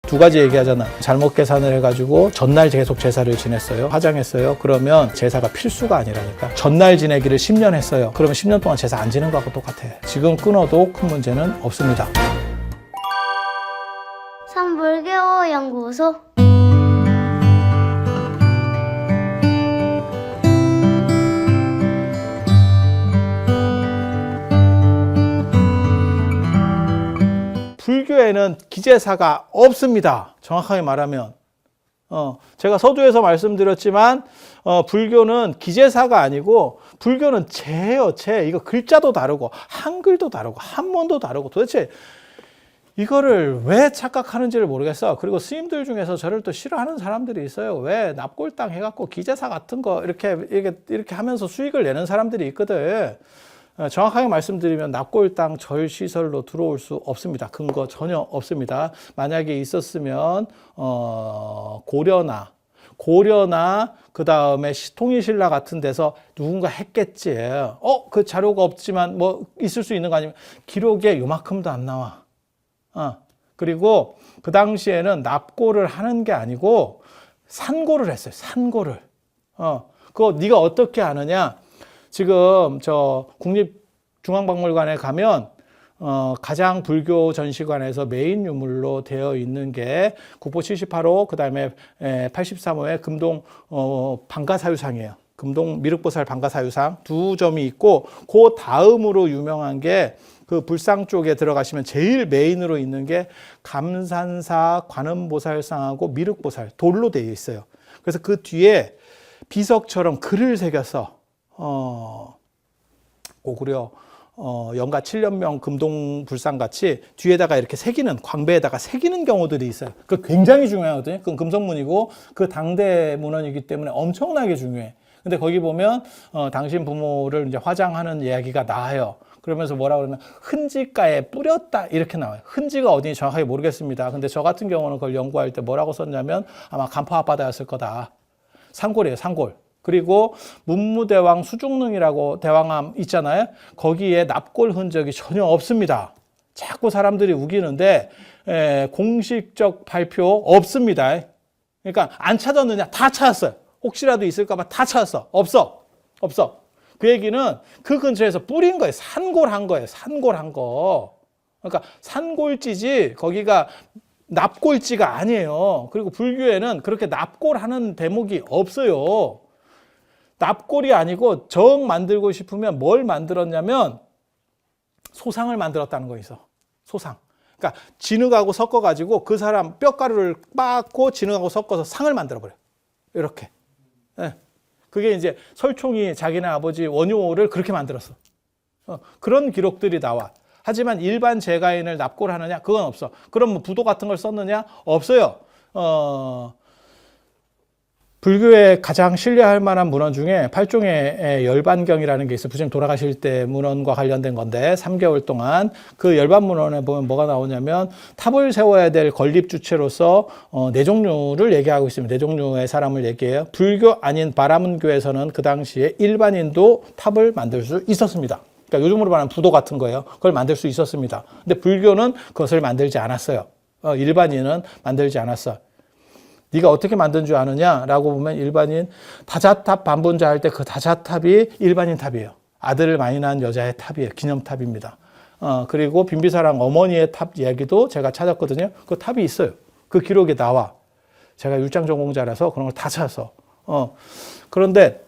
두 가지 얘기하잖아. 잘못 계산을 해가지고 전날 계속 제사를 지냈어요. 화장했어요. 그러면 제사가 필수가 아니라니까. 전날 지내기를 10년 했어요. 그러면 10년 동안 제사 안 지는 거하고 똑같아. 지금 끊어도 큰 문제는 없습니다. 삼불교 연구소. 불교에는 기제사가 없습니다. 정확하게 말하면. 제가 서두에서 말씀드렸지만, 불교는 기제사가 아니고, 불교는 제예요, 제. 이거 글자도 다르고, 한글도 다르고, 한문도 다르고, 도대체 이거를 왜 착각하는지를 모르겠어. 그리고 스님들 중에서 저를 또 싫어하는 사람들이 있어요. 왜 납골당 해갖고 기제사 같은 거 이렇게 하면서 수익을 내는 사람들이 있거든. 정확하게 말씀드리면 납골당 절시설로 들어올 수 없습니다. 근거 전혀 없습니다. 만약에 있었으면 고려나 그 다음에 통일신라 같은 데서 누군가 했겠지. 그 자료가 없지만 뭐 있을 수 있는 거 아니면 기록에 요만큼도 안 나와. 그리고 그 당시에는 납골을 하는 게 아니고 산골을 했어요. 산골을. 그거 네가 어떻게 아느냐? 지금 저 국립중앙박물관에 가면 가장 불교 전시관에서 메인 유물로 되어 있는 게 국보 78호, 그 다음에 83호의 금동 방가사유상이에요. 금동 미륵보살 방가사유상 두 점이 있고, 그 다음으로 유명한 게 그 불상 쪽에 들어가시면 제일 메인으로 있는 게 감산사 관음보살상하고 미륵보살 돌로 되어 있어요. 그래서 그 뒤에 비석처럼 글을 새겨서 고구려 영가 7년명 금동 불상같이 뒤에다가 이렇게 새기는, 광배에다가 새기는 경우들이 있어요. 그 굉장히 중요하거든요. 그건 금속문이고 그 당대 문헌이기 때문에 엄청나게 중요해. 근데 거기 보면 당신 부모를 이제 화장하는 이야기가 나와요. 그러면서 뭐라 그러면 흔지가에 뿌렸다 이렇게 나와요. 흔지가 어딘지 정확하게 모르겠습니다. 근데 저 같은 경우는 그걸 연구할 때 뭐라고 썼냐면 아마 간파 앞바다였을 거다. 산골이에요, 산골. 그리고 문무대왕 수중릉이라고 대왕암 있잖아요. 거기에 납골 흔적이 전혀 없습니다. 자꾸 사람들이 우기는데 공식적 발표 없습니다. 그러니까 안 찾았느냐? 다 찾았어요. 혹시라도 있을까 봐 다 찾았어. 없어. 그 얘기는 그 근처에서 뿌린 거예요. 산골한 거예요. 산골한 거. 그러니까 산골지지 거기가 납골지가 아니에요. 그리고 불교에는 그렇게 납골하는 대목이 없어요. 납골이 아니고 정 만들고 싶으면 뭘 만들었냐면 소상을 만들었다는 거 있어. 소상. 그러니까 진흙하고 섞어가지고 그 사람 뼈가루를 빻고 진흙하고 섞어서 상을 만들어버려. 이렇게. 네. 그게 이제 설총이 자기네 아버지 원효를 그렇게 만들었어. 그런 기록들이 나와. 하지만 일반 제가인을 납골하느냐? 그건 없어. 그럼 뭐 부도 같은 걸 썼느냐? 없어요. 불교에 가장 신뢰할 만한 문헌 중에 팔종의 열반경이라는 게 있어요. 부처님 돌아가실 때 문헌과 관련된 건데 3개월 동안 그 열반 문헌에 보면 뭐가 나오냐면 탑을 세워야 될 건립 주체로서 네 종류를 얘기하고 있습니다. 네 종류의 사람을 얘기해요. 불교 아닌 바라문교에서는 그 당시에 일반인도 탑을 만들 수 있었습니다. 그러니까 요즘으로 말하면 부도 같은 거예요. 그걸 만들 수 있었습니다. 근데 불교는 그것을 만들지 않았어요. 일반인은 만들지 않았어. 네가 어떻게 만든 줄 아느냐라고 보면 일반인 다자탑 반본자 할 때 그 다자탑이 일반인 탑이에요. 아들을 많이 낳은 여자의 탑이에요. 기념탑입니다. 그리고 빈비사랑 어머니의 탑 이야기도 제가 찾았거든요. 그 탑이 있어요. 그 기록에 나와. 제가 율장 전공자라서 그런 걸 다 찾았어. 그런데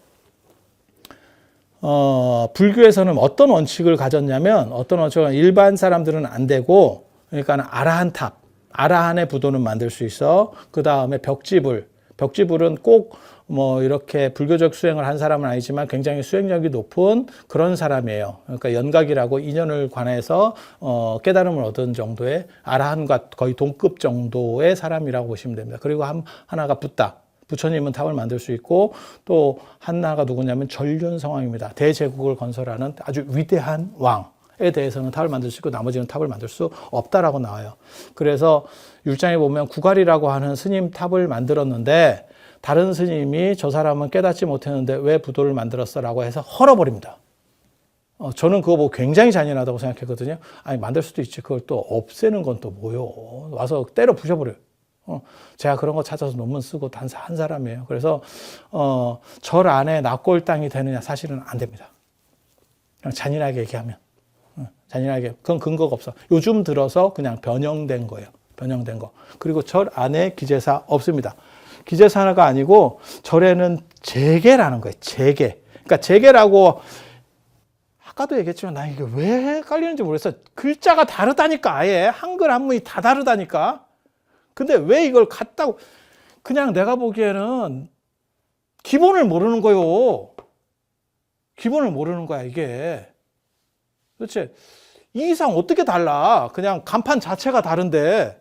불교에서는 어떤 원칙을 가졌냐면 어떤 원칙은 일반 사람들은 안 되고, 그러니까 아라한 탑. 아라한의 부도는 만들 수 있어. 그 다음에 벽지불은 꼭 뭐 이렇게 불교적 수행을 한 사람은 아니지만 굉장히 수행력이 높은 그런 사람이에요. 그러니까 연각이라고 인연을 관해서 깨달음을 얻은 정도의 아라한과 거의 동급 정도의 사람이라고 보시면 됩니다. 그리고 하나가 붓다. 부처님은 탑을 만들 수 있고, 또 하나가 누구냐면 전륜성왕입니다. 대제국을 건설하는 아주 위대한 왕에 대해서는 탑을 만들 수 있고 나머지는 탑을 만들 수 없다라고 나와요. 그래서 율장에 보면 구갈이라고 하는 스님 탑을 만들었는데 다른 스님이 저 사람은 깨닫지 못했는데 왜 부도를 만들었어라고 해서 헐어버립니다. 저는 그거 보고 굉장히 잔인하다고 생각했거든요. 아니 만들 수도 있지. 그걸 또 없애는 건 또 뭐요? 와서 때려 부셔버려요. 제가 그런 거 찾아서 논문 쓰고 한 사람이에요. 그래서 절 안에 납골 땅이 되느냐? 사실은 안 됩니다. 그냥 잔인하게 얘기하면. 잔인하게. 그건 근거가 없어. 요즘 들어서 그냥 변형된 거예요. 변형된 거. 그리고 절 안에 기제사 없습니다. 기제사가 아니고 절에는 제계라는 거예요. 제계. 그러니까 제계라고 아까도 얘기했지만 나 이게 왜 헷갈리는지 모르겠어. 글자가 다르다니까. 아예 한글 한문이 다 다르다니까. 근데 왜 이걸 같다고. 그냥 내가 보기에는 기본을 모르는 거요. 기본을 모르는 거야 이게. 도대체 이 이상 어떻게 달라. 그냥 간판 자체가 다른데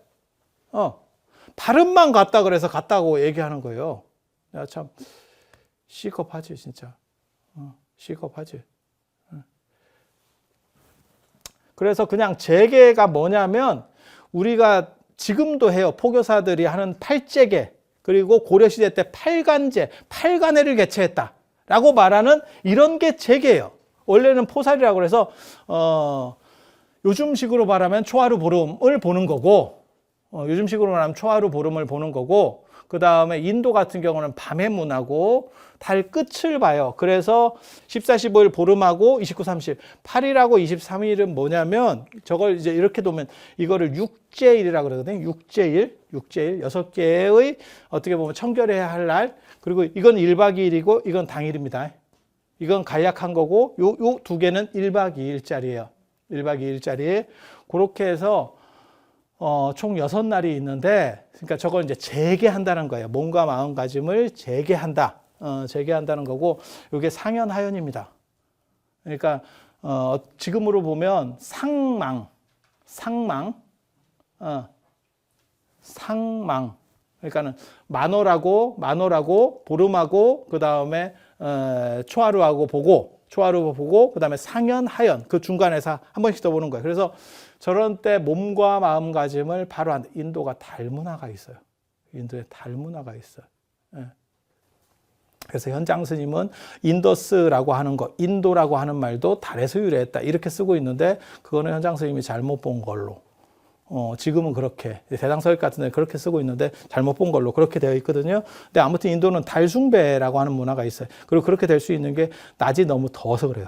발음만 같다 그래서 같다고 얘기하는 거예요. 야, 참 시겁하지 진짜. 시겁하지. 그래서 그냥 제계가 뭐냐면 우리가 지금도 해요. 포교사들이 하는 팔제계 그리고 고려시대 때 팔관제, 팔관회를 개최했다라고 말하는 이런 게 제계예요. 원래는 포살이라고 그래서 요즘식으로 말하면 초하루 보름을 보는 거고 요즘식으로 말하면 초하루 보름을 보는 거고 그 다음에 인도 같은 경우는 밤의 문하고 달 끝을 봐요. 그래서 14, 15일 보름하고 29, 30, 8일하고 23일은 뭐냐면 저걸 이제 이렇게 두면 이거를 육제일이라고 그러거든요. 육제일, 6개의 어떻게 보면 청결해야 할 날. 그리고 이건 1박 2일이고 이건 당일입니다. 이건 간략한 거고 요 두 개는 1박 2일짜리예요. 1박 2일짜리. 그렇게 해서 총 6날이 있는데 그러니까 저걸 이제 재개한다는 거예요. 몸과 마음가짐을 재개한다. 재개한다는 거고 이게 상현하연입니다. 그러니까 지금으로 보면 상망. 그러니까는 만월하고 보름하고 그 다음에 초하루하고 보고 그 다음에 상현하연 그 중간에서 한 번씩 더 보는 거예요. 그래서 저런 때 몸과 마음가짐을 바로 한다. 인도가 달문화가 있어요. 인도에 달문화가 있어요. 예. 그래서 현장 스님은 인더스라고 하는 거, 인도라고 하는 말도 달에서 유래했다 이렇게 쓰고 있는데 그거는 현장 스님이 잘못 본 걸로. 지금은 그렇게 대당서역 같은 데 그렇게 쓰고 있는데 잘못 본 걸로 그렇게 되어 있거든요. 근데 아무튼 인도는 달 숭배라고 하는 문화가 있어요. 그리고 그렇게 될 수 있는 게 낮이 너무 더워서 그래요.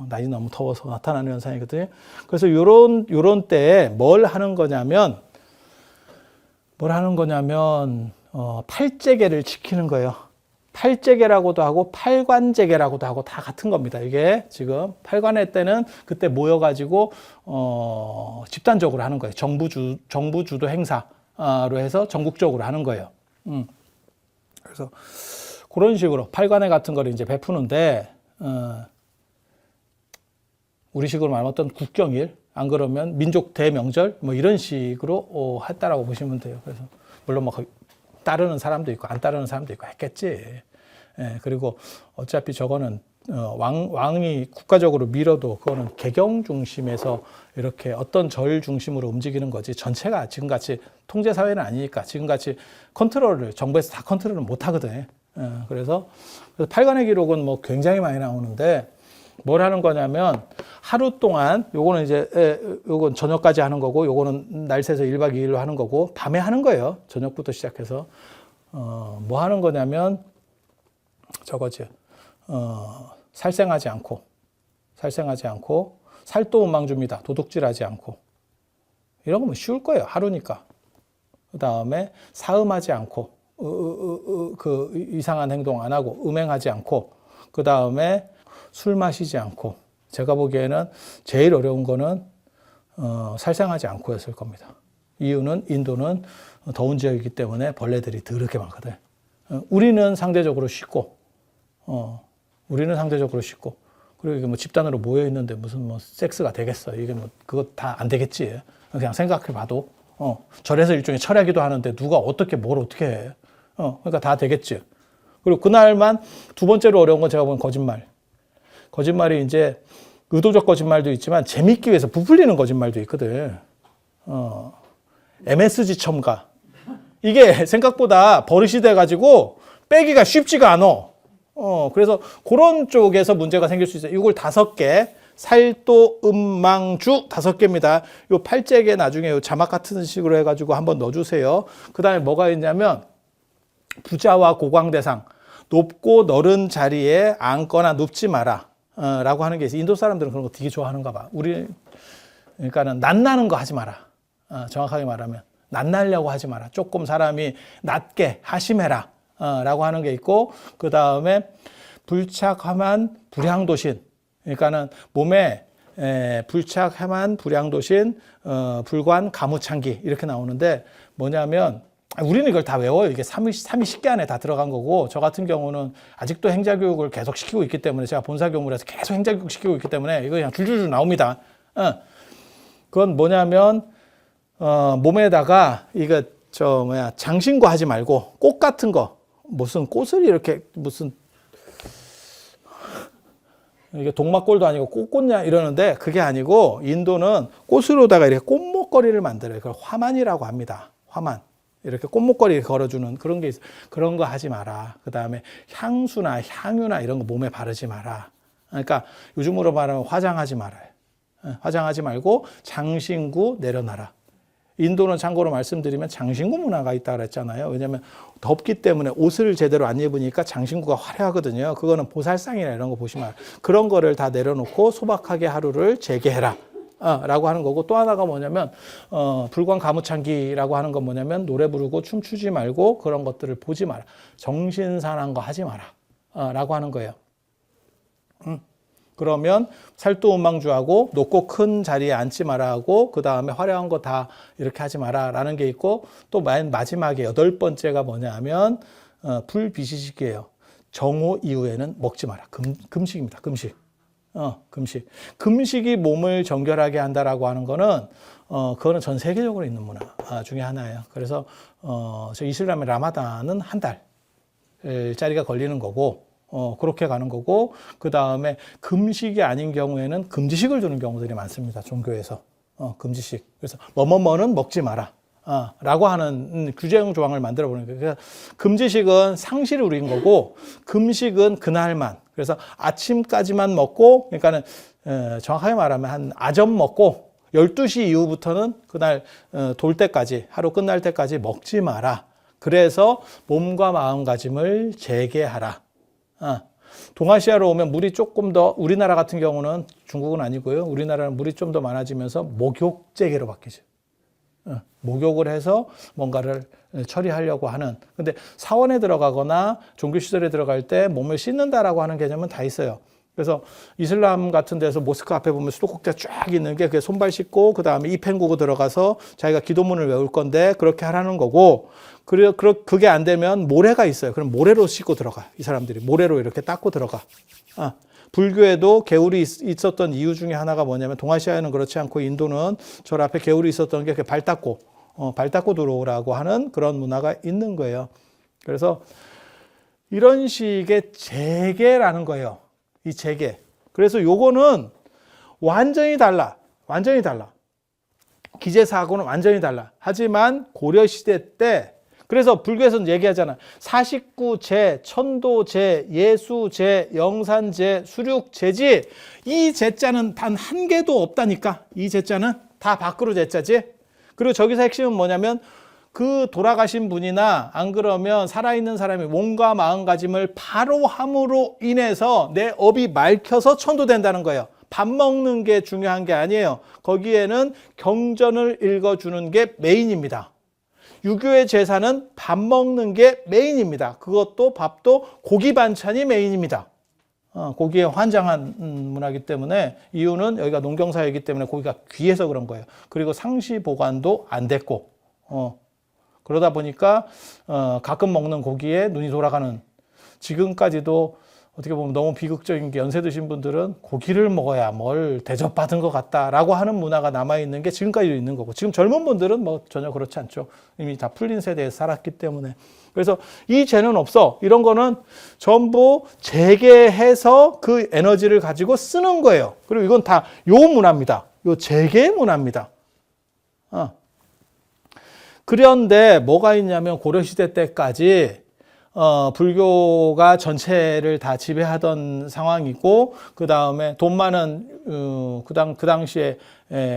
낮이 너무 더워서 나타나는 현상이거든요. 그래서 요런 때에 뭘 하는 거냐면 팔제계를 지키는 거예요. 팔제계라고도 하고 팔관제계라고도 하고 다 같은 겁니다. 이게 지금 팔관회 때는 그때 모여가지고 집단적으로 하는 거예요. 정부 주도 행사로 해서 전국적으로 하는 거예요. 그래서 그런 식으로 팔관회 같은 거를 이제 베푸는데 우리식으로 말하면 어떤 국경일 안 그러면 민족 대명절 뭐 이런 식으로 했다라고 보시면 돼요. 그래서 물론 뭐 따르는 사람도 있고 안 따르는 사람도 있고 했겠지. 예, 그리고 어차피 저거는 왕이 국가적으로 밀어도 그거는 개경 중심에서 이렇게 어떤 절 중심으로 움직이는 거지 전체가 지금같이 통제 사회는 아니니까 지금같이 정부에서 다 컨트롤을 못 하거든. 예, 그래서 팔관의 기록은 뭐 굉장히 많이 나오는데 뭘 하는 거냐면 하루 동안 요건 저녁까지 하는 거고 요거는 날 새서 1박 2일로 하는 거고 밤에 하는 거예요. 저녁부터 시작해서 뭐 하는 거냐면 저거지. 살생하지 않고 살도 음망줍니다. 도둑질하지 않고 이런 거면 쉬울 거예요. 하루니까. 그 다음에 사음하지 않고 그 이상한 행동 안 하고 음행하지 않고 그 다음에 술 마시지 않고 제가 보기에는 제일 어려운 거는 살생하지 않고였을 겁니다. 이유는 인도는 더운 지역이기 때문에 벌레들이 더럽게 많거든. 우리는 상대적으로 쉽고 그리고 이게 뭐 집단으로 모여 있는데 무슨 뭐 섹스가 되겠어. 이게 뭐 그거 다 안 되겠지. 그냥 생각해 봐도 절에서 일종의 철야기도 하는데 누가 뭘 어떻게 해. 그러니까 다 되겠지. 그리고 그날만 두 번째로 어려운 건 제가 보는 거짓말이 이제 의도적 거짓말도 있지만 재밌기 위해서 부풀리는 거짓말도 있거든. MSG 첨가. 이게 생각보다 버릇이 돼가지고 빼기가 쉽지가 않아. 그래서 그런 쪽에서 문제가 생길 수 있어요. 이걸 5개 살도, 음망주 5개입니다. 요 8잭에 나중에 요 자막 같은 식으로 해가지고 한번 넣어주세요. 그 다음에 뭐가 있냐면 부자와 고광대상, 높고 너른 자리에 앉거나 눕지 마라 라고 하는 게 있어요. 인도 사람들은 그런 거 되게 좋아하는가 봐. 그러니까는 낯나는 거 하지 마라. 정확하게 말하면 낯나려고 하지 마라. 조금 사람이 낮게 하심해라 라고 하는 게 있고, 그 다음에 불착함한 불향도신, 그러니까는 몸에 불착함한 불향도신, 불관 가무창기 이렇게 나오는데 뭐냐면 우리는 이걸 다 외워요. 이게 3위10개 안에 다 들어간 거고, 저 같은 경우는 아직도 행자교육을 계속 시키고 있기 때문에, 제가 본사교무에서 계속 행자교육 시키고 있기 때문에 이거 그냥 줄줄줄 나옵니다. 그건 뭐냐면 몸에다가 이거 장신구 하지 말고 꽃 같은 거, 무슨 꽃을 이렇게 무슨 이게 동막골도 아니고 꽃꽃냐 이러는데, 그게 아니고 인도는 꽃으로다가 이렇게 꽃목걸이를 만들어요. 그걸 화만이라고 합니다. 화만. 이렇게 꽃목걸이 걸어주는 그런 게 있어요. 그런 거 하지 마라. 그 다음에 향수나 향유나 이런 거 몸에 바르지 마라. 그러니까 요즘으로 말하면 화장하지 말아요. 화장하지 말고 장신구 내려놔라. 인도는 참고로 말씀드리면 장신구 문화가 있다 그랬잖아요. 왜냐하면 덥기 때문에 옷을 제대로 안 입으니까 장신구가 화려하거든요. 그거는 보살상이나 이런 거 보시면 그런 거를 다 내려놓고 소박하게 하루를 재개해라 라고 하는 거고, 또 하나가 뭐냐면 불관 가무창기라고 하는 건 뭐냐면 노래 부르고 춤추지 말고 그런 것들을 보지 마라. 정신사나운 거 하지 마라 라고 하는 거예요. 그러면 살도 음망주하고 높고 큰 자리에 앉지 마라 하고, 그 다음에 화려한 거 다 이렇게 하지 마라 라는 게 있고, 또 마지막에 8번째가 뭐냐 하면 불비시식이에요. 정오 이후에는 먹지 마라. 금식입니다. 금식. 금식. 금식이 몸을 정결하게 한다라고 하는 거는 그거는 전 세계적으로 있는 문화 중에 하나예요. 그래서 저 이슬람의 라마단은 한 달짜리가 걸리는 거고, 그렇게 가는 거고, 그 다음에 금식이 아닌 경우에는 금지식을 두는 경우들이 많습니다. 종교에서. 금지식. 그래서 뭐뭐뭐는 먹지 마라. 라고 하는 규제형 조항을 만들어 보는 거예요. 그래서 금지식은 상시를 우린 거고, 금식은 그날만. 그래서 아침까지만 먹고, 그러니까는 정확하게 말하면 한 아점 먹고 12시 이후부터는 그날 돌 때까지, 하루 끝날 때까지 먹지 마라. 그래서 몸과 마음가짐을 재개하라. 동아시아로 오면 물이 조금 더, 우리나라 같은 경우는, 중국은 아니고요, 우리나라는 물이 좀 더 많아지면서 목욕재개로 바뀌죠. 목욕을 해서 뭔가를 처리하려고 하는. 근데 사원에 들어가거나 종교시설에 들어갈 때 몸을 씻는다라고 하는 개념은 다 있어요. 그래서 이슬람 같은 데서 모스크 앞에 보면 수도꼭지가 쫙 있는 게, 그게 손발 씻고 그 다음에 입 헹구고 들어가서 자기가 기도문을 외울 건데 그렇게 하라는 거고, 그게 안 되면 모래가 있어요. 그럼 모래로 씻고 들어가. 이 사람들이 모래로 이렇게 닦고 들어가. 불교에도 개울이 있었던 이유 중에 하나가 뭐냐면, 동아시아에는 그렇지 않고 인도는 저 앞에 개울이 있었던 게 발 닦고 들어오라고 하는 그런 문화가 있는 거예요. 그래서 이런 식의 재개라는 거예요. 이 재개. 그래서 요거는 완전히 달라. 완전히 달라. 기재사하고는 완전히 달라. 하지만 고려시대 때, 그래서 불교에서는 얘기하잖아. 사식구제, 천도제, 예수제, 영산제, 수륙제지. 이 제자는 단 한 개도 없다니까. 이 제자는 다 밖으로 제자지. 그리고 저기서 핵심은 뭐냐면, 그 돌아가신 분이나 안 그러면 살아있는 사람이 몸과 마음가짐을 바로 함으로 인해서 내 업이 맑혀서 천도된다는 거예요. 밥 먹는 게 중요한 게 아니에요. 거기에는 경전을 읽어주는 게 메인입니다. 유교의 제사는 밥 먹는 게 메인입니다. 그것도 밥도 고기 반찬이 메인입니다. 고기에 환장한 문화이기 때문에, 이유는 여기가 농경사회이기 때문에 고기가 귀해서 그런 거예요. 그리고 상시 보관도 안 됐고, 그러다 보니까 가끔 먹는 고기에 눈이 돌아가는, 지금까지도 어떻게 보면 너무 비극적인 게, 연세 드신 분들은 고기를 먹어야 뭘 대접받은 것 같다라고 하는 문화가 남아있는 게 지금까지도 있는 거고, 지금 젊은 분들은 뭐 전혀 그렇지 않죠. 이미 다 풀린 세대에 살았기 때문에. 그래서 이 죄는 없어. 이런 거는 전부 재개해서 그 에너지를 가지고 쓰는 거예요. 그리고 이건 다 요 문화입니다. 요 재개 문화입니다. 그런데 뭐가 있냐면, 고려시대 때까지 불교가 전체를 다 지배하던 상황이고, 그 다음에 돈 많은, 그 당시에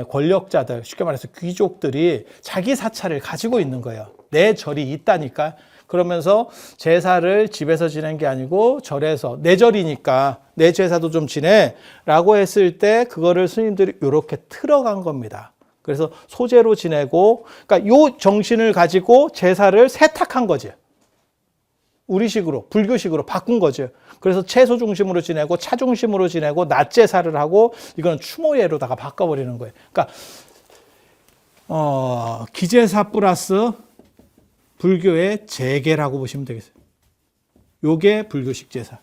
권력자들, 쉽게 말해서 귀족들이 자기 사찰을 가지고 있는 거예요. 내 절이 있다니까. 그러면서 제사를 집에서 지낸 게 아니고 절에서, 내 절이니까 내 제사도 좀 지내 라고 했을 때 그거를 스님들이 이렇게 틀어간 겁니다. 그래서 소제로 지내고, 그러니까 요 정신을 가지고 제사를 세탁한 거지. 우리식으로, 불교식으로 바꾼 거죠. 그래서 채소 중심으로 지내고 차 중심으로 지내고 낮 제사를 하고, 이거는 추모예로다가 바꿔버리는 거예요. 그러니까 기제사 플러스 불교의 재계라고 보시면 되겠어요. 요게 불교식 제사.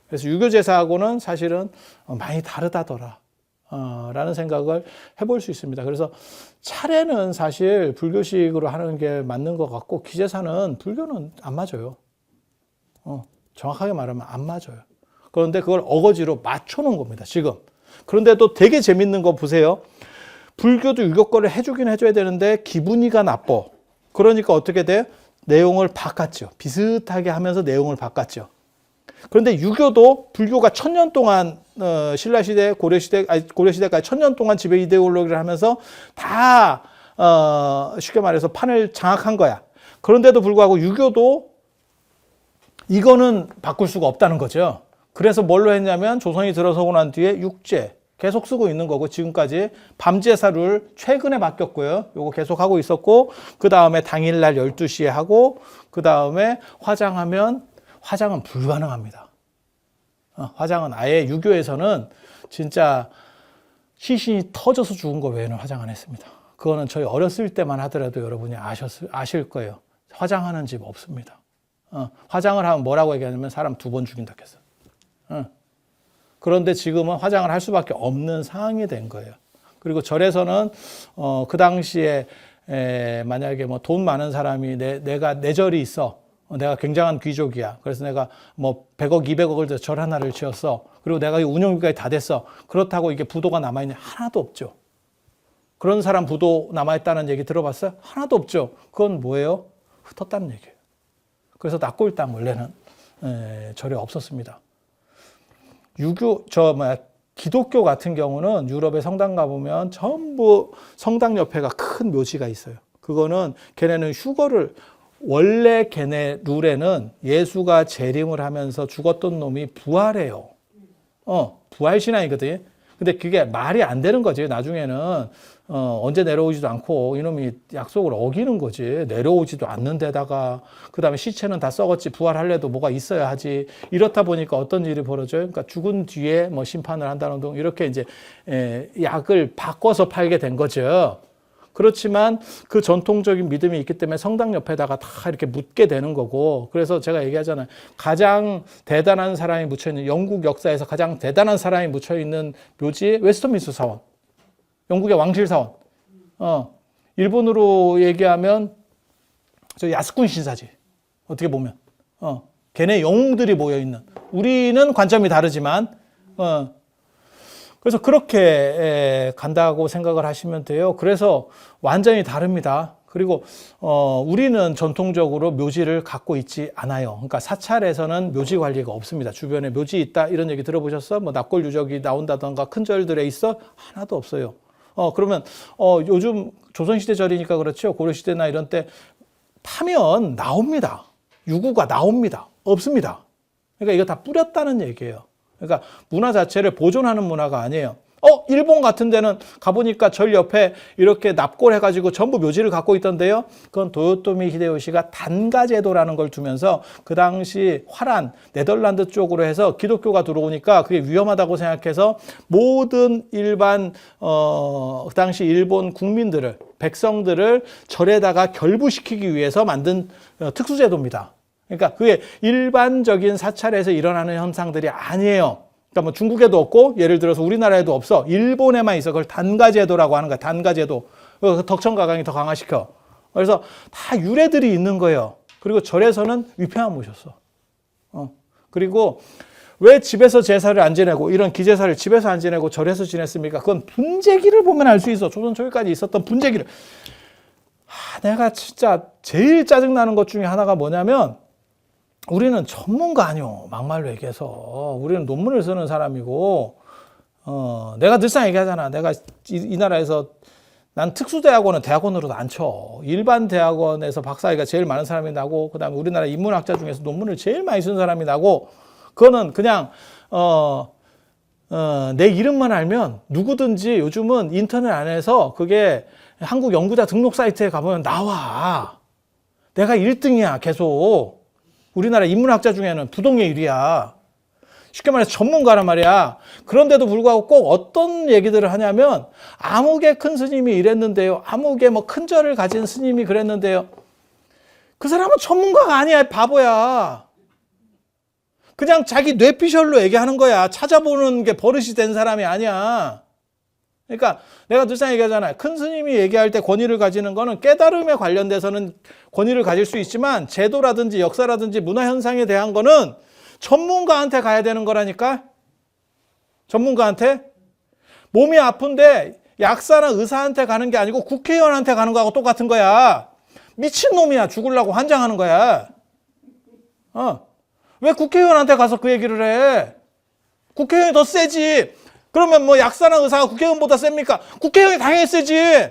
그래서 유교 제사하고는 사실은 많이 다르다더라 라는 생각을 해볼 수 있습니다. 그래서 차례는 사실 불교식으로 하는 게 맞는 것 같고, 기제사는 불교는 안 맞아요. 정확하게 말하면 안 맞아요. 그런데 그걸 어거지로 맞춰놓은 겁니다, 지금. 그런데 또 되게 재밌는 거 보세요. 불교도 유교 거를 해주긴 해줘야 되는데 기분이가 나빠. 그러니까 어떻게 돼요? 내용을 바꿨죠. 비슷하게 하면서 내용을 바꿨죠. 그런데 유교도 불교가 1000년 동안 신라시대, 고려시대까지 1000년 동안 지배 이데올로기를 하면서 다 쉽게 말해서 판을 장악한 거야. 그런데도 불구하고 유교도 이거는 바꿀 수가 없다는 거죠. 그래서 뭘로 했냐면 조선이 들어서고 난 뒤에 육제 계속 쓰고 있는 거고, 지금까지 밤제사를 최근에 바뀌었고요. 요거 계속 하고 있었고, 그 다음에 당일날 12시에 하고, 그 다음에 화장은 불가능합니다. 화장은 아예 유교에서는 진짜 시신이 터져서 죽은 거 외에는 화장 안 했습니다. 그거는 저희 어렸을 때만 하더라도 여러분이 아실 거예요. 화장하는 집 없습니다. 화장을 하면 뭐라고 얘기하냐면 사람 2번 죽인다 했어. 그런데 지금은 화장을 할 수밖에 없는 상황이 된 거예요. 그리고 절에서는 그 당시에 만약에 뭐 돈 많은 사람이 내가 내 절이 있어. 내가 굉장한 귀족이야. 그래서 내가 뭐 100억, 200억을 들여 절 하나를 지었어. 그리고 내가 운영비까지 다 됐어. 그렇다고 이게 부도가 남아있냐? 하나도 없죠. 그런 사람 부도 남아있다는 얘기 들어봤어요? 하나도 없죠. 그건 뭐예요? 흩었다는 얘기예요. 그래서 납골당 원래는 절에 없었습니다. 기독교 같은 경우는 유럽의 성당 가보면 전부 성당 옆에가 큰 묘지가 있어요. 그거는 걔네는 원래 걔네 룰에는 예수가 재림을 하면서 죽었던 놈이 부활해요. 부활신앙이거든요. 근데 그게 말이 안 되는 거지. 나중에는 언제 내려오지도 않고 이놈이 약속을 어기는 거지. 내려오지도 않는 데다가, 그 다음에 시체는 다 썩었지 부활할래도 뭐가 있어야 하지. 이렇다 보니까 어떤 일이 벌어져요? 그러니까 죽은 뒤에 뭐 심판을 한다는 등 이렇게 이제 약을 바꿔서 팔게 된 거죠. 그렇지만 그 전통적인 믿음이 있기 때문에 성당 옆에다가 다 이렇게 묻게 되는 거고, 그래서 제가 얘기하잖아요. 가장 대단한 사람이 묻혀있는, 영국 역사에서 가장 대단한 사람이 묻혀있는 묘지, 웨스트민스터 사원. 영국의 왕실 사원. 일본으로 얘기하면 저 야스쿠니 신사지. 어떻게 보면. 걔네 영웅들이 모여있는. 우리는 관점이 다르지만, 그래서 그렇게 간다고 생각을 하시면 돼요. 그래서 완전히 다릅니다. 그리고 우리는 전통적으로 묘지를 갖고 있지 않아요. 그러니까 사찰에서는 묘지 관리가 없습니다. 주변에 묘지 있다 이런 얘기 들어보셨어? 뭐 납골 유적이 나온다던가 큰 절들에 있어? 하나도 없어요. 그러면 요즘 조선시대 절이니까 그렇죠. 고려시대나 이런 때 파면 나옵니다. 유구가 나옵니다. 없습니다. 그러니까 이거 다 뿌렸다는 얘기예요. 그러니까 문화 자체를 보존하는 문화가 아니에요. 일본 같은 데는 가보니까 절 옆에 이렇게 납골해가지고 전부 묘지를 갖고 있던데요. 그건 도요토미 히데요시가 단가제도라는 걸 두면서 그 당시 화란, 네덜란드 쪽으로 해서 기독교가 들어오니까 그게 위험하다고 생각해서 모든 일반, 그 당시 일본 국민들을, 백성들을 절에다가 결부시키기 위해서 만든 특수제도입니다. 그러니까 그게 일반적인 사찰에서 일어나는 현상들이 아니에요. 그러니까 뭐 중국에도 없고 예를 들어서 우리나라에도 없어. 일본에만 있어. 그걸 단가제도라고 하는 거야. 단가제도. 덕천가강이 더 강화시켜. 그래서 다 유래들이 있는 거예요. 그리고 절에서는 위패만 모셨어. 그리고 왜 집에서 제사를 안 지내고 이런 기제사를 집에서 안 지내고 절에서 지냈습니까? 그건 분재기를 보면 알 수 있어. 조선 초기까지 있었던 분재기를. 내가 진짜 제일 짜증나는 것 중에 하나가 뭐냐면 우리는 전문가 아니요. 막말로 얘기해서. 우리는 논문을 쓰는 사람이고, 내가 늘상 얘기하잖아. 내가 이 나라에서 난 특수대학원은 대학원으로도 안 쳐. 일반 대학원에서 박사학위가 제일 많은 사람이 나고, 그 다음에 우리나라 인문학자 중에서 논문을 제일 많이 쓴 사람이 나고, 그거는 그냥, 내 이름만 알면 누구든지 요즘은 인터넷 안에서 그게 한국 연구자 등록 사이트에 가보면 나와. 내가 1등이야, 계속. 우리나라 인문학자 중에는 부동의 1위야. 쉽게 말해서 전문가란 말이야. 그런데도 불구하고 꼭 어떤 얘기들을 하냐면 아무개 큰 스님이 이랬는데요. 아무개 뭐 큰 절을 가진 스님이 그랬는데요. 그 사람은 전문가가 아니야. 바보야. 그냥 자기 뇌피셜로 얘기하는 거야. 찾아보는 게 버릇이 된 사람이 아니야. 그러니까 내가 늘상 얘기하잖아요. 큰 스님이 얘기할 때 권위를 가지는 거는 깨달음에 관련돼서는 권위를 가질 수 있지만 제도라든지 역사라든지 문화 현상에 대한 거는 전문가한테 가야 되는 거라니까. 전문가한테. 몸이 아픈데 약사나 의사한테 가는 게 아니고 국회의원한테 가는 거하고 똑같은 거야. 미친놈이야. 죽으려고 환장하는 거야. 왜 국회의원한테 가서 그 얘기를 해? 국회의원이 더 세지. 그러면 뭐 약사나 의사가 국회의원보다 셉니까? 국회의원이 당연히 세지.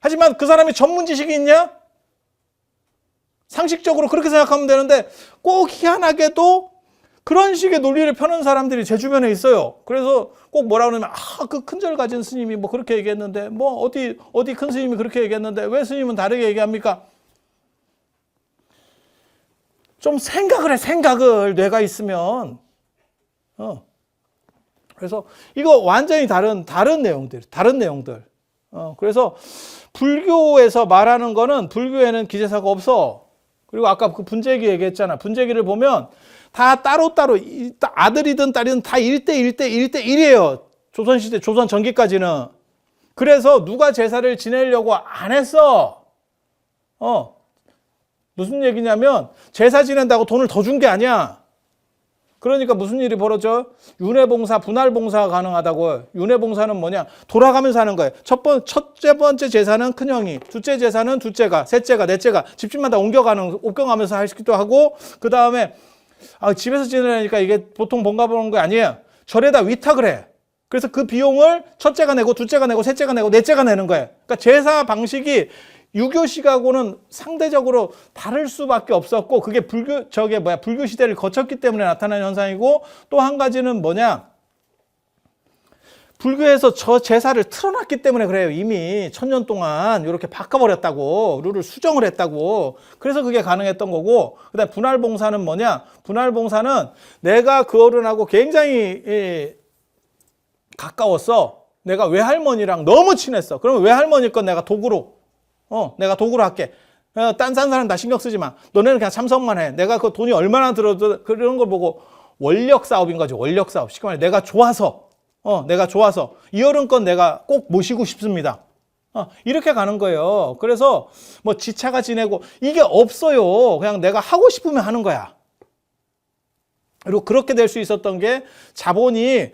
하지만 그 사람이 전문 지식이 있냐? 상식적으로 그렇게 생각하면 되는데 꼭 희한하게도 그런 식의 논리를 펴는 사람들이 제 주변에 있어요. 그래서 꼭 뭐라 그러냐면 그 큰 절 가진 스님이 뭐 그렇게 얘기했는데 뭐 어디 큰 스님이 그렇게 얘기했는데 왜 스님은 다르게 얘기합니까? 좀 생각을 해. 생각을. 뇌가 있으면. 그래서 이거 완전히 다른 내용들. 그래서 불교에서 말하는 거는 불교에는 기재사가 없어. 그리고 아까 그 분재기 얘기했잖아. 분재기를 보면 다 따로따로 아들이든 딸이든 다 1대1이에요. 조선시대, 조선 전기까지는. 그래서 누가 제사를 지내려고 안 했어. 무슨 얘기냐면 제사 지낸다고 돈을 더 준 게 아니야. 그러니까 무슨 일이 벌어져? 윤회봉사, 분할봉사가 가능하다고. 윤회봉사는 뭐냐? 돌아가면서 하는 거예요. 첫째 번째 제사는 큰형이, 둘째 제사는 둘째가, 셋째가, 넷째가 집집마다 옮겨가면서 하기도 하고, 그 다음에 집에서 지내려니까 이게 보통 본가 보는 거 아니에요. 절에다 위탁을 해. 그래서 그 비용을 첫째가 내고, 둘째가 내고, 셋째가 내고, 넷째가 내는 거예요. 그러니까 제사 방식이 유교식하고는 상대적으로 다를 수밖에 없었고, 그게 불교 시대를 거쳤기 때문에 나타나는 현상이고, 또 한 가지는 뭐냐? 불교에서 저 제사를 틀어놨기 때문에 그래요. 이미 1000년 동안 이렇게 바꿔버렸다고, 룰을 수정을 했다고. 그래서 그게 가능했던 거고, 그 다음에 분할봉사는 뭐냐? 분할봉사는 내가 그 어른하고 굉장히 가까웠어. 내가 외할머니랑 너무 친했어. 그러면 외할머니 건 내가 도구로 할게. 딴 사람 다 신경 쓰지 마. 너네는 그냥 참석만 해. 내가 그 돈이 얼마나 들어도 그런 걸 보고 원력 사업인 거지. 원력 사업. 쉽게 말해 내가 좋아서 이 어른 건 내가 꼭 모시고 싶습니다. 이렇게 가는 거예요. 그래서 뭐 지차가 지내고 이게 없어요. 그냥 내가 하고 싶으면 하는 거야. 그리고 그렇게 될 수 있었던 게 자본이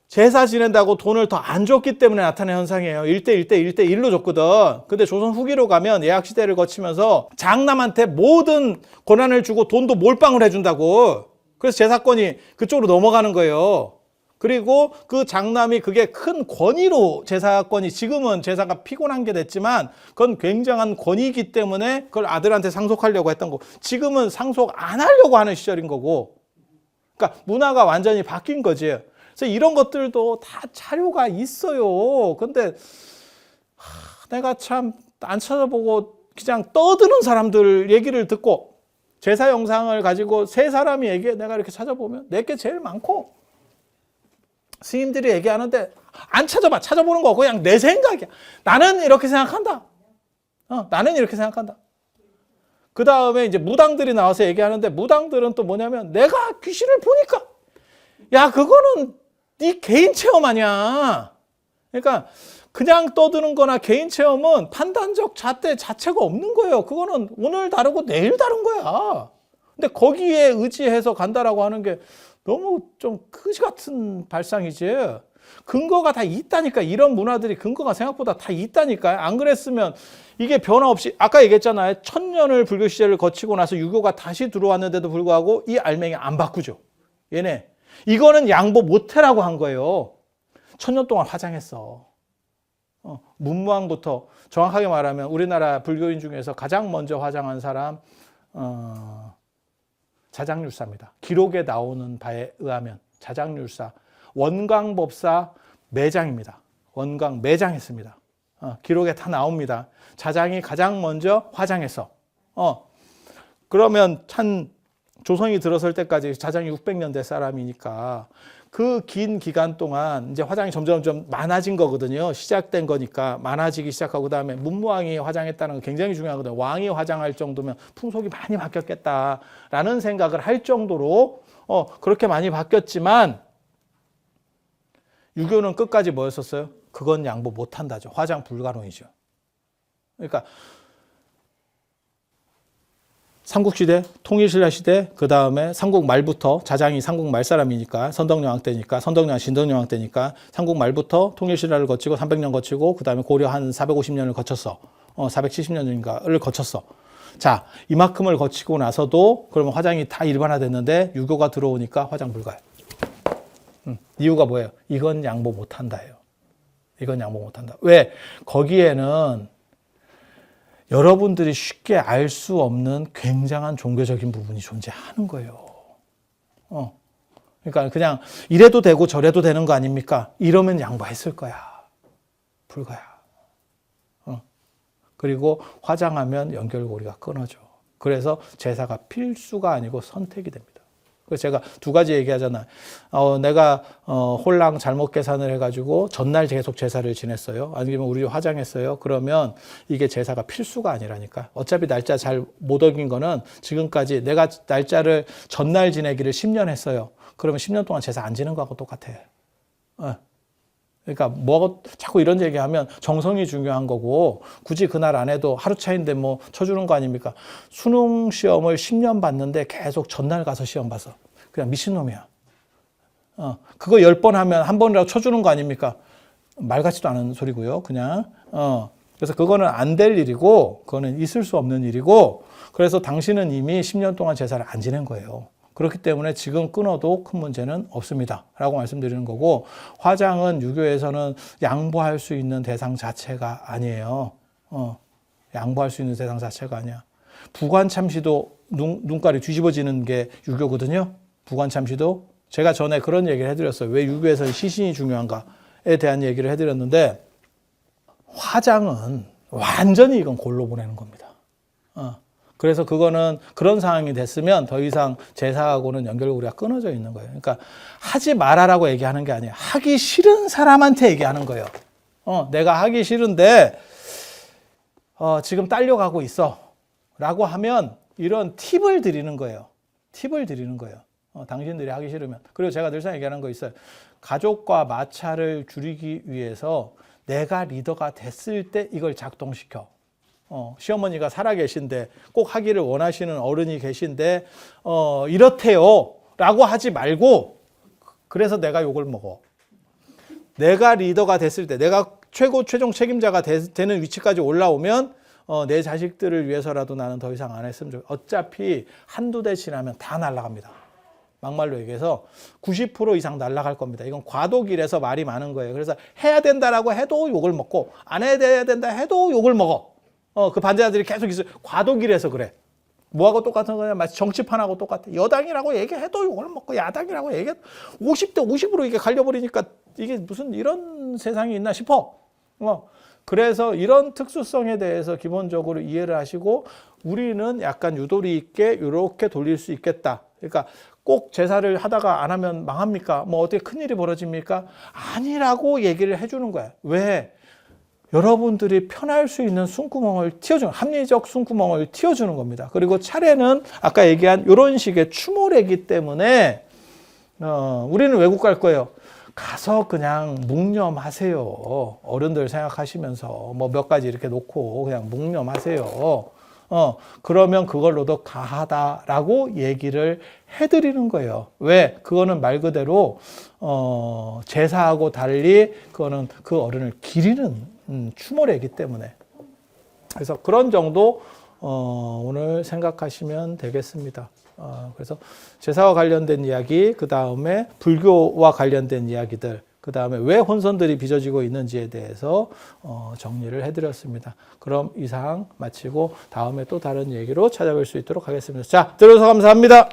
제사 지낸다고 돈을 더 안 줬기 때문에 나타난 현상이에요. 1대1로 줬거든. 근데 조선 후기로 가면 예약시대를 거치면서 장남한테 모든 권한을 주고 돈도 몰빵을 해준다고. 그래서 제사권이 그쪽으로 넘어가는 거예요. 그리고 그 장남이 그게 큰 권위로 제사권이, 지금은 제사가 피곤한 게 됐지만 그건 굉장한 권위이기 때문에 그걸 아들한테 상속하려고 했던 거고, 지금은 상속 안 하려고 하는 시절인 거고. 그러니까 문화가 완전히 바뀐 거지. 그래서 이런 것들도 다 자료가 있어요. 근데 내가 참 안 찾아보고 그냥 떠드는 사람들 얘기를 듣고, 제사 영상을 가지고 세 사람이 얘기해. 내가 이렇게 찾아보면 내게 제일 많고, 스님들이 얘기하는데 안 찾아봐. 찾아보는 거 그냥 내 생각이야. 나는 이렇게 생각한다. 나는 이렇게 생각한다. 그 다음에 이제 무당들이 나와서 얘기하는데, 무당들은 또 뭐냐면 내가 귀신을 보니까, 야 그거는 네 개인 체험 아니야. 그러니까 그냥 떠드는 거나 개인 체험은 판단적 잣대 자체가 없는 거예요. 그거는 오늘 다르고 내일 다른 거야. 근데 거기에 의지해서 간다라고 하는 게 너무 좀 그지 같은 발상이지. 근거가 다 있다니까. 이런 문화들이 근거가 생각보다 다 있다니까요. 안 그랬으면 이게 변화 없이, 아까 얘기했잖아요. 1000년을 불교 시대를 거치고 나서 유교가 다시 들어왔는데도 불구하고 이 알맹이 안 바꾸죠. 얘네. 이거는 양보 못해라고 한 거예요. 1000년 동안 화장했어. 문무왕부터, 정확하게 말하면 우리나라 불교인 중에서 가장 먼저 화장한 사람 자장률사입니다. 기록에 나오는 바에 의하면 자장률사, 원광법사 매장입니다. 원광 매장했습니다. 기록에 다 나옵니다. 자장이 가장 먼저 화장했어. 그러면 한 조선이 들어설 때까지 자장이 600년대 사람이니까 그 긴 기간 동안 이제 화장이 점점 많아진 거거든요. 시작된 거니까 많아지기 시작하고 그다음에 문무왕이 화장했다는 건 굉장히 중요하거든요. 왕이 화장할 정도면 풍속이 많이 바뀌었겠다라는 생각을 할 정도로 그렇게 많이 바뀌었지만 유교는 끝까지 뭐였었어요? 그건 양보 못한다죠. 화장 불가론이죠. 그러니까 삼국시대, 통일신라시대, 그 다음에 삼국 말부터, 자장이 삼국 말 사람이니까, 선덕여왕 때니까, 선덕여왕, 진덕여왕 때니까, 삼국 말부터 통일신라를 거치고 300년 거치고, 그 다음에 고려 한 450년을 거쳤어. 470년인가를 거쳤어. 자, 이만큼을 거치고 나서도 그러면 화장이 다 일반화됐는데 유교가 들어오니까 화장 불가요. 이유가 뭐예요? 이건 양보 못한다예요. 이건 양보 못한다. 왜? 거기에는 여러분들이 쉽게 알 수 없는 굉장한 종교적인 부분이 존재하는 거예요. 그러니까 그냥 이래도 되고 저래도 되는 거 아닙니까? 이러면 양보했을 거야. 불가야. 그리고 화장하면 연결고리가 끊어져. 그래서 제사가 필수가 아니고 선택이 됩니다. 그래서 제가 두 가지 얘기하잖아요. 내가 홀랑 잘못 계산을 해가지고 전날 계속 제사를 지냈어요. 아니면 우리 화장했어요. 그러면 이게 제사가 필수가 아니라니까. 어차피 날짜 잘 못 어긴 거는 지금까지 내가 날짜를 전날 지내기를 10년 했어요. 그러면 10년 동안 제사 안 지는 거하고 똑같아. 그러니까 뭐 자꾸 이런 얘기하면 정성이 중요한 거고 굳이 그날 안 해도 하루 차인데 뭐 쳐주는 거 아닙니까? 수능 시험을 10년 봤는데 계속 전날 가서 시험 봐서 그냥 미친놈이야. 그거 10번 하면 한 번이라도 쳐주는 거 아닙니까? 말 같지도 않은 소리고요. 그냥 그래서 그거는 안 될 일이고 그거는 있을 수 없는 일이고 그래서 당신은 이미 10년 동안 제사를 안 지낸 거예요. 그렇기 때문에 지금 끊어도 큰 문제는 없습니다. 라고 말씀드리는 거고 화장은 유교에서는 양보할 수 있는 대상 자체가 아니에요. 양보할 수 있는 대상 자체가 아니야. 부관참시도 눈깔이 뒤집어지는 게 유교거든요. 부관참시도. 제가 전에 그런 얘기를 해드렸어요. 왜 유교에서는 시신이 중요한가에 대한 얘기를 해드렸는데 화장은 완전히 이건 골로 보내는 겁니다. 그래서 그거는 그런 상황이 됐으면 더 이상 제사하고는 연결고리가 끊어져 있는 거예요. 그러니까 하지 말아라고 얘기하는 게 아니에요. 하기 싫은 사람한테 얘기하는 거예요. 내가 하기 싫은데 지금 딸려가고 있어 라고 하면 이런 팁을 드리는 거예요. 팁을 드리는 거예요. 당신들이 하기 싫으면. 그리고 제가 늘상 얘기하는 거 있어요. 가족과 마찰을 줄이기 위해서 내가 리더가 됐을 때 이걸 작동시켜. 시어머니가 살아 계신데 꼭 하기를 원하시는 어른이 계신데 이렇대요 라고 하지 말고 그래서 내가 욕을 먹어. 내가 리더가 됐을 때 내가 최종 책임자가 되는 위치까지 올라오면 내 자식들을 위해서라도 나는 더 이상 안 했으면 좋겠어. 어차피 한두 대 지나면 다 날아갑니다. 막말로 얘기해서 90% 이상 날아갈 겁니다. 이건 과도기라서 말이 많은 거예요. 그래서 해야 된다라고 해도 욕을 먹고 안 해야 된다 해도 욕을 먹어. 그 반대자들이 계속 있어요. 과도기라서 그래. 뭐하고 똑같은 거냐? 마치 정치판하고 똑같아. 여당이라고 얘기해도 욕을 먹고 야당이라고 얘기해도 50대 50으로 이게 갈려버리니까 이게 무슨 이런 세상이 있나 싶어. 그래서 이런 특수성에 대해서 기본적으로 이해를 하시고 우리는 약간 유도리 있게 이렇게 돌릴 수 있겠다. 그러니까 꼭 제사를 하다가 안 하면 망합니까? 뭐 어떻게 큰일이 벌어집니까? 아니라고 얘기를 해주는 거야. 왜? 여러분들이 편할 수 있는 숨구멍을 틔워주는, 합리적 숨구멍을 틔워주는 겁니다. 그리고 차례는 아까 얘기한 이런 식의 추모래기 때문에 우리는 외국 갈 거예요. 가서 그냥 묵념하세요. 어른들 생각하시면서 뭐 몇 가지 이렇게 놓고 그냥 묵념하세요. 그러면 그걸로도 가하다라고 얘기를 해드리는 거예요. 왜? 그거는 말 그대로 제사하고 달리 그거는 그 어른을 기리는 추모례이기 때문에. 그래서 그런 정도 오늘 생각하시면 되겠습니다. 그래서 제사와 관련된 이야기, 그 다음에 불교와 관련된 이야기들, 그 다음에 왜 혼선들이 빚어지고 있는지에 대해서 정리를 해드렸습니다. 그럼 이상 마치고 다음에 또 다른 얘기로 찾아뵐 수 있도록 하겠습니다. 자, 들어주셔서 감사합니다.